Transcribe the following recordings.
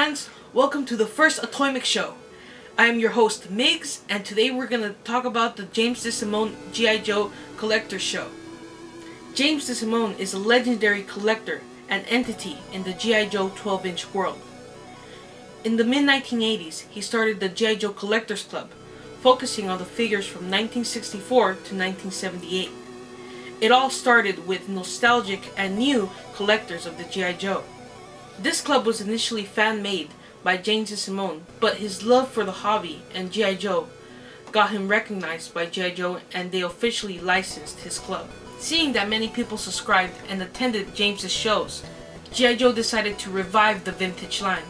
friends, welcome to the first Atoymic Show. I am your host Migs, and today we're going to talk about the James DeSimone G.I. Joe Collector Show. James DeSimone is a legendary collector and entity in the G.I. Joe 12-inch world. In the mid-1980s, he started the G.I. Joe Collectors Club, focusing on the figures from 1964 to 1978. It all started with nostalgic and new collectors of the G.I. Joe. This club was initially fan-made by James DeSimone, but his love for the hobby and G.I. Joe got him recognized by G.I. Joe, and they officially licensed his club. Seeing that many people subscribed and attended James's shows, G.I. Joe decided to revive the vintage line.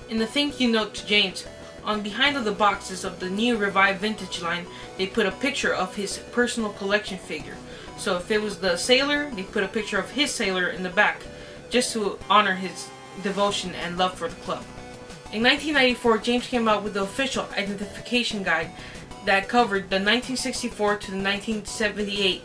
In the thank you note to James, on behind of the boxes of the new revived vintage line, they put a picture of his personal collection figure. So if it was the sailor, they put a picture of his sailor in the back, just to honor his devotion and love for the club. In 1994, James came out with the official identification guide that covered the 1964 to the 1978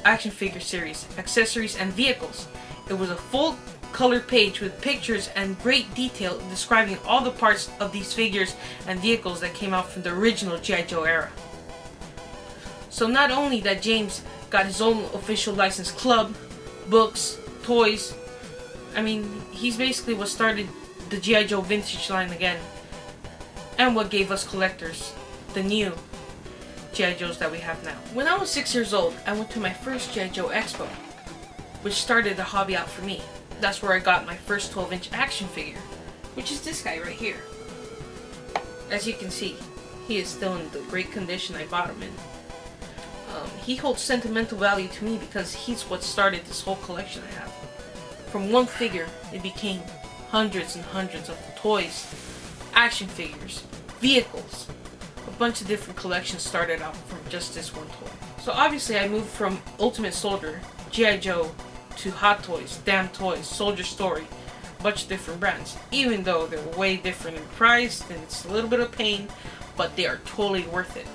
action figure series, accessories, and vehicles. It was a full color page with pictures and great detail describing all the parts of these figures and vehicles that came out from the original G.I. Joe era. So not only that James got his own official licensed club, books, toys, I mean, he's basically what started the G.I. Joe vintage line again, and what gave us collectors the new G.I. Joes that we have now. When I was 6 years old, I went to my first G.I. Joe Expo, which started the hobby out for me. That's where I got my first 12-inch action figure, which is this guy right here. As you can see, he is still in the great condition I bought him in. He holds sentimental value to me because he's what started this whole collection I have. From one figure, it became hundreds and hundreds of toys, action figures, vehicles. A bunch of different collections started out from just this one toy. So obviously I moved from Ultimate Soldier, G.I. Joe, to Hot Toys, Damn Toys, Soldier Story, a bunch of different brands. Even though they're way different in price and it's a little bit of pain, but they are totally worth it.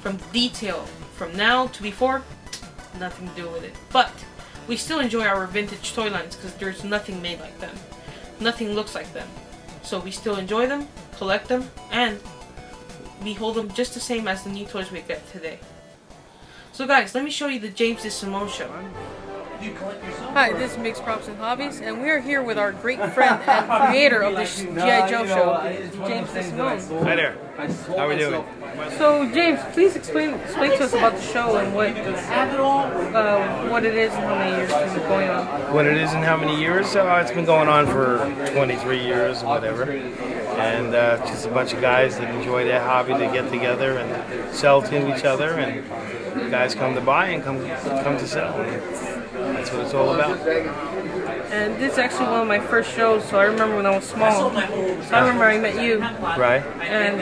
From the detail, from now to before, nothing to do with it. But we still enjoy our vintage toy lines because there's nothing made like them. Nothing looks like them. So we still enjoy them, collect them, and we hold them just the same as the new toys we get today. So guys, let me show you the James DeSimone Show. Hi, this is Migs Props and Hobbies, and we are here with our great friend and creator of the G.I. Joe Show, James DeSimone. Hi there. How are we doing? So James, please explain to us about the show and what it is and how many years it's been going on. What it is and how many years? It's been going on for 23 years or whatever. And just a bunch of guys that enjoy their hobby to get together and sell to each other, and guys come to buy and come to sell. And that's what it's all about. And this is actually one of my first shows, so I remember when I was small. So I remember I met you. Right. And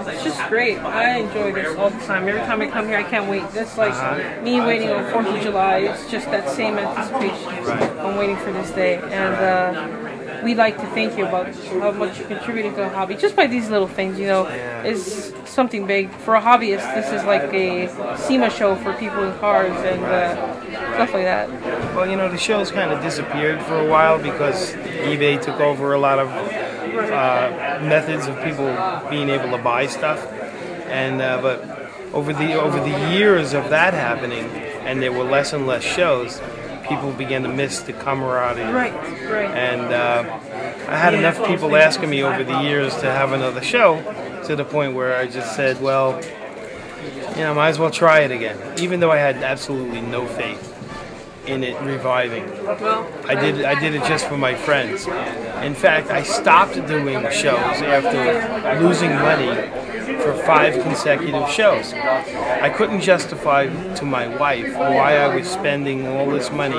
it's just great. I enjoy this all the time. Every time I come here, I can't wait. That's like me waiting on 4th of July. It's just that same anticipation. Right. I'm waiting for this day. And we'd like to thank you about how much you're contributing to the hobby. Just by these little things, you know, is something big. For a hobbyist, this is like a SEMA show for people in cars and stuff like that. Well, you know, the show's kind of disappeared for a while because eBay took over a lot of methods of people being able to buy stuff, and but over the years of that happening, and there were less and less shows, people began to miss the camaraderie. Right. And I had enough people asking me over the years to have another show, to the point where I just said, well, you know, might as well try it again, even though I had absolutely no faith in it reviving. Well, I did it just for my friends. In fact, I stopped doing shows after losing money for 5 consecutive shows. I couldn't justify to my wife why I was spending all this money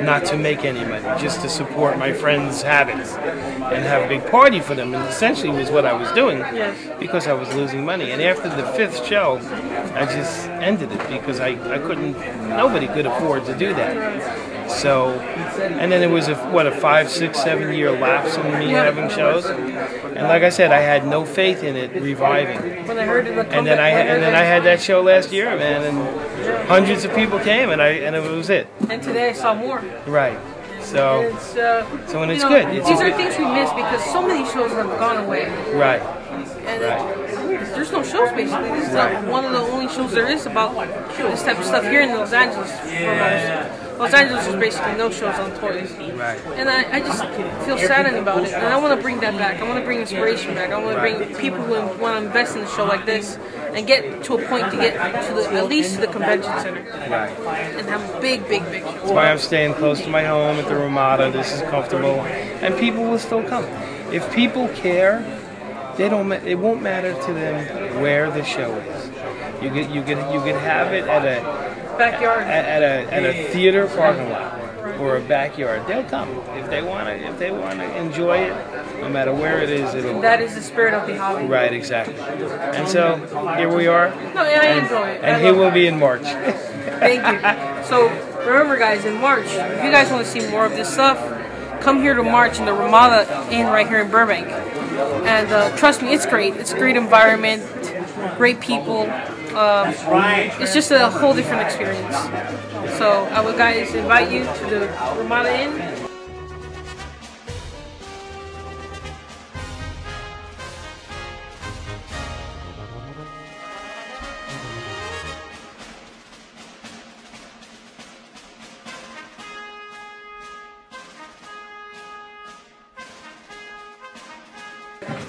not to make any money, just to support my friends' habits and have a big party for them, and essentially was what I was doing because I was losing money. And after the 5th show, I just ended it because I couldn't, nobody could afford to do that. So, and then it was a 5, 6, 7 year lapse in me having shows, and like I said, I had no faith in it reviving. When I heard it, and then I had that show last year, man, and hundreds of people came, and it was it. And today I saw more. Right. So, It's, so when it's you know, good. These are things we miss because so many shows have gone away. Right. And there's no shows basically. This is one of the only shows there is about this type of stuff here in Los Angeles. Los Angeles is basically no shows on toys. Right. And I just feel saddened about it. And I want to bring that back. I want to bring inspiration back. I want to bring people who want to invest in a show like this and get to a point to get to at least to the convention center. Right. And have big shows. That's why I'm staying close to my home at the Ramada. This is comfortable, and people will still come. If people care, they don't. It won't matter to them where the show is. You could have it at a Backyard. At a theater parking lot or a backyard. They'll come if they want to enjoy it, no matter where it is. That is the spirit of the hobby. Right, exactly. And so here we are. No, yeah, I enjoy it. And here we'll be in March. Thank you. So remember, guys, in March, if you guys want to see more of this stuff, come here to March in the Ramada Inn right here in Burbank. And trust me, it's great. It's a great environment, great people. It's just a whole different experience. So I would guys invite you to the Ramada Inn.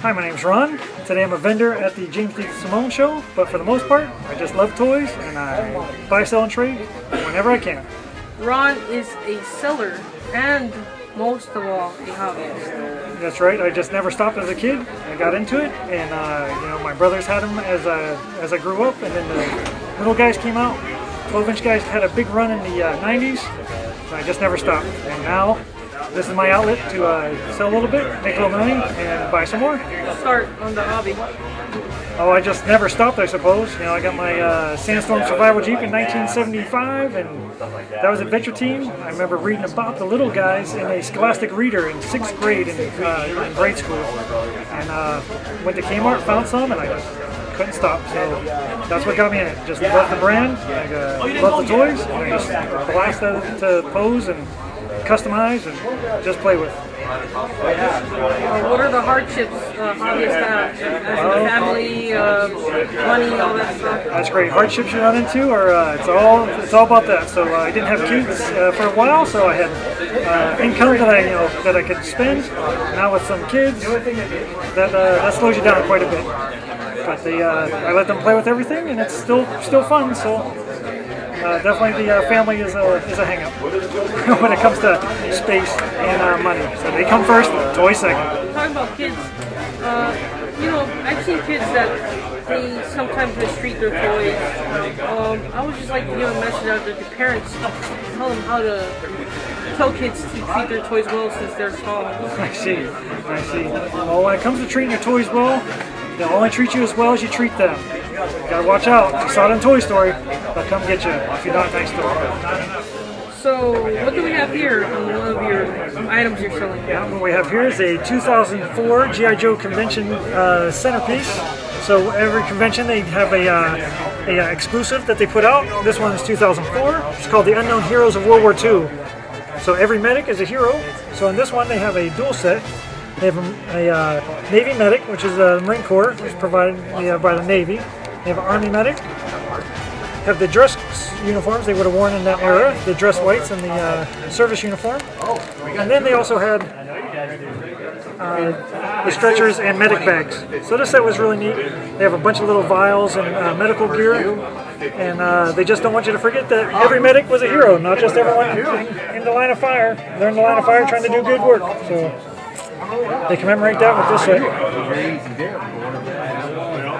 Hi, my name's Ron. Today I'm a vendor at the James DeSimone Show, but for the most part, I just love toys and I buy, sell, and trade whenever I can. Ron is a seller and most of all a hobbyist. That's right. I just never stopped as a kid. I got into it, and you know, my brothers had them as I grew up, and then the little guys came out. 12-inch guys had a big run in the 90s. So I just never stopped, and now this is my outlet to sell a little bit, make a little money, and buy some more. Start on the hobby. Oh, I just never stopped, I suppose. You know, I got my Sandstorm Survival Jeep in 1975, and that was Adventure Team. I remember reading about the little guys in a Scholastic Reader in 6th grade in grade school. And went to Kmart, found some, and I just couldn't stop. So that's what got me in it. Just love the brand, I love the toys, and I just blast to pose and customize and just play with. What are the hardships hobbyists have? As a family, money, all that stuff? That's great. Hardships you run into, or it's all about that. So I didn't have kids for a while, so I had income that I could spend. Now with some kids, that slows you down quite a bit. But I let them play with everything, and it's still fun. So. Definitely the family is a hang-up when it comes to space and money. So they come first, toys second. Talking about kids, you know, I've seen kids that they sometimes mistreat their toys. I would just like to give a message out to the parents, tell them how to tell kids to treat their toys well since they're small. I see. Well, when it comes to treating your toys well, they'll only treat you as well as you treat them. You gotta watch out. If you saw it in Toy Story, they'll come get you if you're not nice to them. So, what do we have here on one of your items you're selling? Yeah, what we have here is a 2004 G.I. Joe convention centerpiece. So every convention they have a exclusive that they put out. This one is 2004. It's called the Unknown Heroes of World War II. So every medic is a hero. So in this one they have a dual set. They have a Navy medic, which is the Marine Corps, which is provided by the Navy. They have an Army medic. Have the dress uniforms they would have worn in that era, the dress whites and the service uniform. And then they also had the stretchers and medic bags. So this set was really neat. They have a bunch of little vials and medical gear. And they just don't want you to forget that every medic was a hero, not just everyone in the line of fire. They're in the line of fire trying to do good work. So they commemorate that with this set.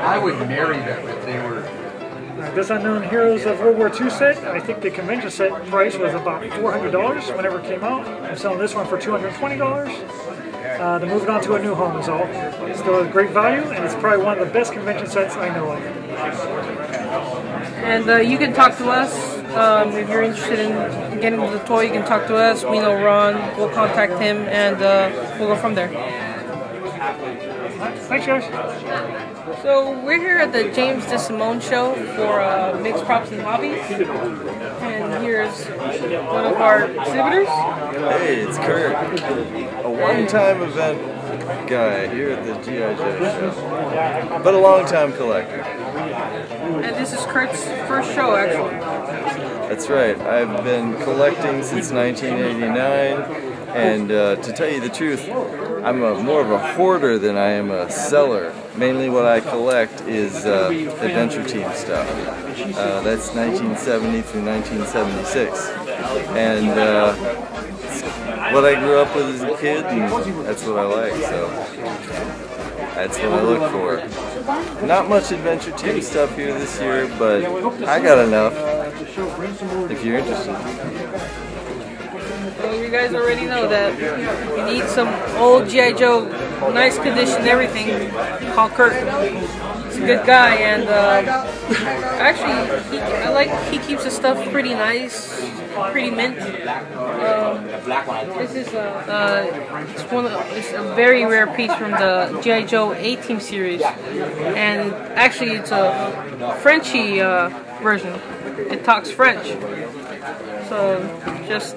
I would marry them if they were. This Unknown Heroes of World War II set, I think the convention set price was about $400 whenever it came out. I'm selling this one for $220. To move it on to a new home is all. It's still a great value, and it's probably one of the best convention sets I know of. And you can talk to us if you're interested in getting the toy. You can talk to us. We know Ron. We'll contact him, and we'll go from there. Thanks, guys. So we're here at the James DeSimone Show for Mixed Props and Hobbies, and here's one of our exhibitors. Hey, it's Kurt, a one-time event guy here at the G.I. Joe show, but a long-time collector. And this is Kurt's first show, actually. That's right. I've been collecting since 1989. And to tell you the truth, I'm more of a hoarder than I am a seller. Mainly what I collect is Adventure Team stuff. That's 1970 through 1976. And what I grew up with as a kid, and that's what I like, so that's what I look for. Not much Adventure Team stuff here this year, but I got enough, if you're interested. Well, you guys already know that you need some old G.I. Joe, nice condition, everything. Call Kurt. He's a good guy, and actually, I like he keeps his stuff pretty nice, pretty mint. This is it's a very rare piece from the G.I. Joe A-Team series, and actually, it's a Frenchy version. It talks French. So, just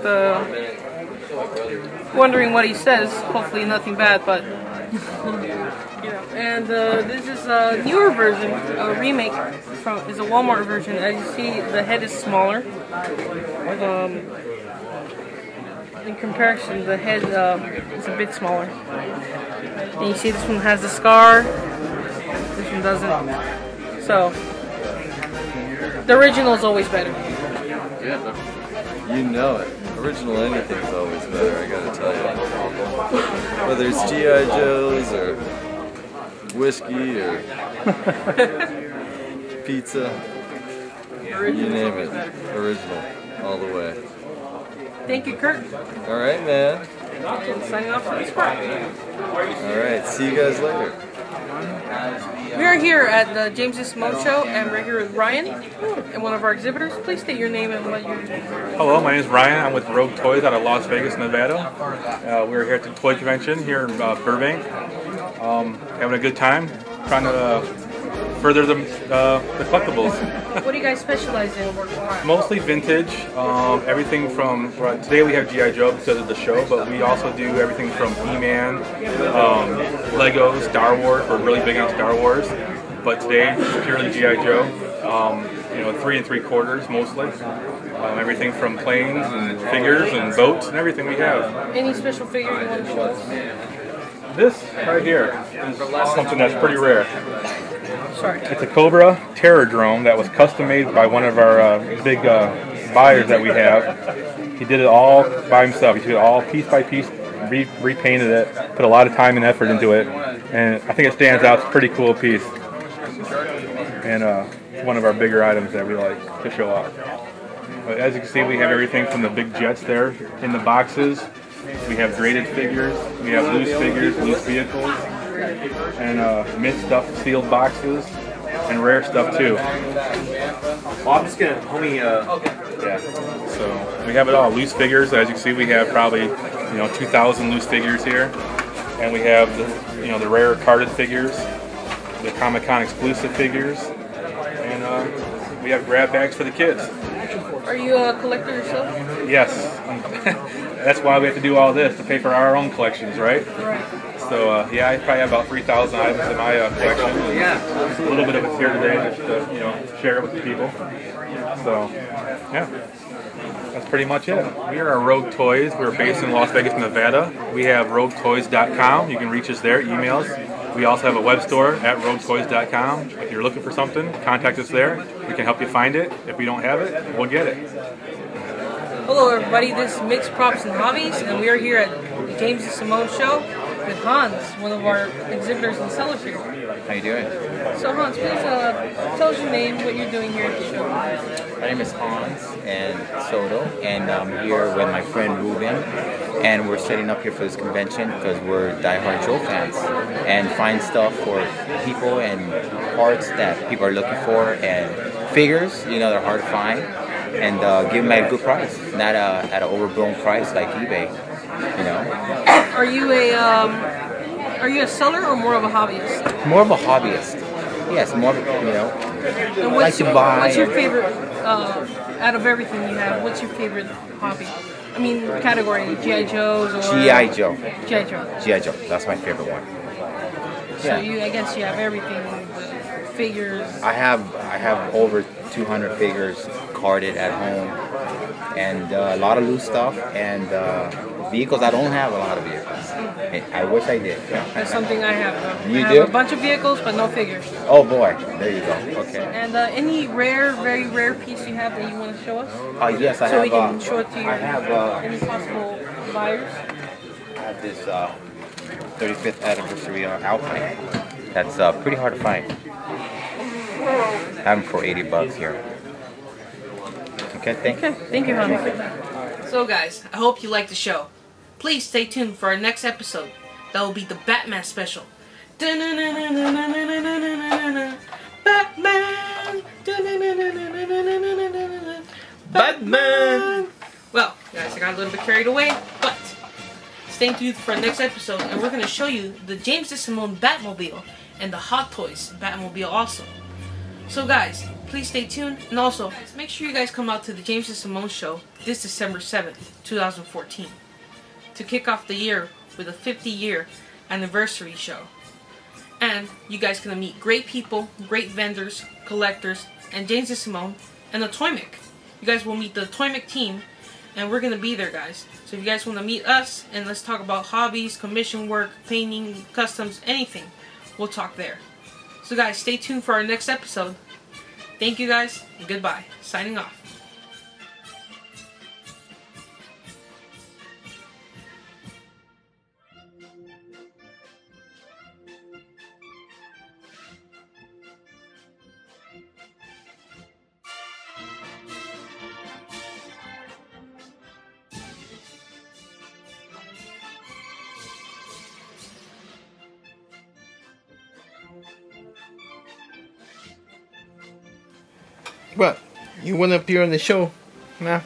wondering what he says. Hopefully nothing bad, but you know. And this is a newer version, a remake is a Walmart version. As you see, the head is smaller. In comparison, the head is a bit smaller. And you see, this one has the scar. This one doesn't. So, the original is always better. You know it. Original anything's always better, I gotta tell you. Whether it's G.I. Joe's or whiskey or pizza, you name it. Original, all the way. Thank you, Kurt. Alright, man. And signing off from the spot. Alright, see you guys later. We are here at the James DeSimone Show, and we're here with Ryan and one of our exhibitors. Please state your name and what you do. Hello, my name is Ryan. I'm with Rogue Toys out of Las Vegas, Nevada. We're here at the toy convention here in Burbank. Having a good time, trying to further the collectibles. What do you guys specialize in? Mostly vintage. Everything from today we have G.I. Joe because of the show, but we also do everything from He-Man, Lego, Star Wars. We're really big on Star Wars, but today it's purely G.I. Joe. 3 3/4 mostly. Everything from planes and figures and boats and everything we have. Any special figure you want to show us? This right here is something that's pretty rare. Sorry. It's a Cobra Terror Drone that was custom made by one of our big buyers that we have. He did it all by himself. He did it all piece by piece, repainted it, put a lot of time and effort into it, and I think it stands out. It's a pretty cool piece, and one of our bigger items that we like to show off. But as you can see, we have everything from the big jets there in the boxes. We have graded figures, we have loose figures, loose vehicles, and mint stuff, sealed boxes, and rare stuff too. Well, I'm just gonna, homie, yeah. So we have it all. Loose figures, as you can see, we have probably 2,000 loose figures here, and we have the rare carded figures, the Comic-Con exclusive figures, and we have grab bags for the kids. Are you a collector yourself? Yes. That's why we have to do all this, to pay for our own collections, right? Right. So, yeah, I probably have about 3,000 items in my collection. And a little bit of it's here today just to, share it with the people. So, yeah. That's pretty much it. We are Rogue Toys. We're based in Las Vegas, Nevada. We have roguetoys.com. You can reach us there, emails. We also have a web store at roguetoys.com. If you're looking for something, contact us there. We can help you find it. If we don't have it, we'll get it. Hello everybody, this is Mixed Props and Hobbies, and we are here at the James DeSimone Show with Hans, one of our exhibitors and sellers here. How you doing? So Hans, please tell us your name, what you're doing here at the show. My name is Hans and Soto, and I'm here with my friend Ruben, and we're setting up here for this convention because we're diehard Joe fans and find stuff for people and parts that people are looking for and figures, they're hard to find, and give them at a good price, not at an overblown price like eBay, Are you Are you a seller or more of a hobbyist? More of a hobbyist. Yes, more of a, you know. And Like to buy. What's your favorite, out of everything you have, what's your favorite hobby? I mean, category, G.I. Joe's or... G.I. Joe. G.I. Joe. G.I. Joe. That's my favorite one. So I guess you have everything, the figures. I have over 200 figures carded at home, and a lot of loose stuff, and vehicles. I don't have a lot of vehicles. I wish I did. That's something I have. You I do? have a bunch of vehicles, but no figures. Oh boy, there you go. Okay. And any rare, very rare piece you have that you want to show us? Yes, I have. So we can show it to you. I have any possible buyers. I have this 35th anniversary Alpine. That's pretty hard to find. I have them for $80 here. Okay, Thank you, honey. So guys, I hope you liked the show. Please stay tuned for our next episode. That will be the Batman special. Batman! Well, guys, I got a little bit carried away, but stay tuned for our next episode, and we're going to show you the James DeSimone Batmobile and the Hot Toys Batmobile also. So guys, please stay tuned, and also, make sure you guys come out to the James DeSimone show this December 7th, 2014, to kick off the year with a 50-year anniversary show. And you guys gonna meet great people, great vendors, collectors, and James DeSimone, and Atoymic. You guys will meet the Atoymic team, and we're gonna be there, guys. So if you guys want to meet us, and let's talk about hobbies, commission work, painting, customs, anything, we'll talk there. So guys, stay tuned for our next episode. Thank you guys, and goodbye. Signing off. What? You want to appear on the show? Nah.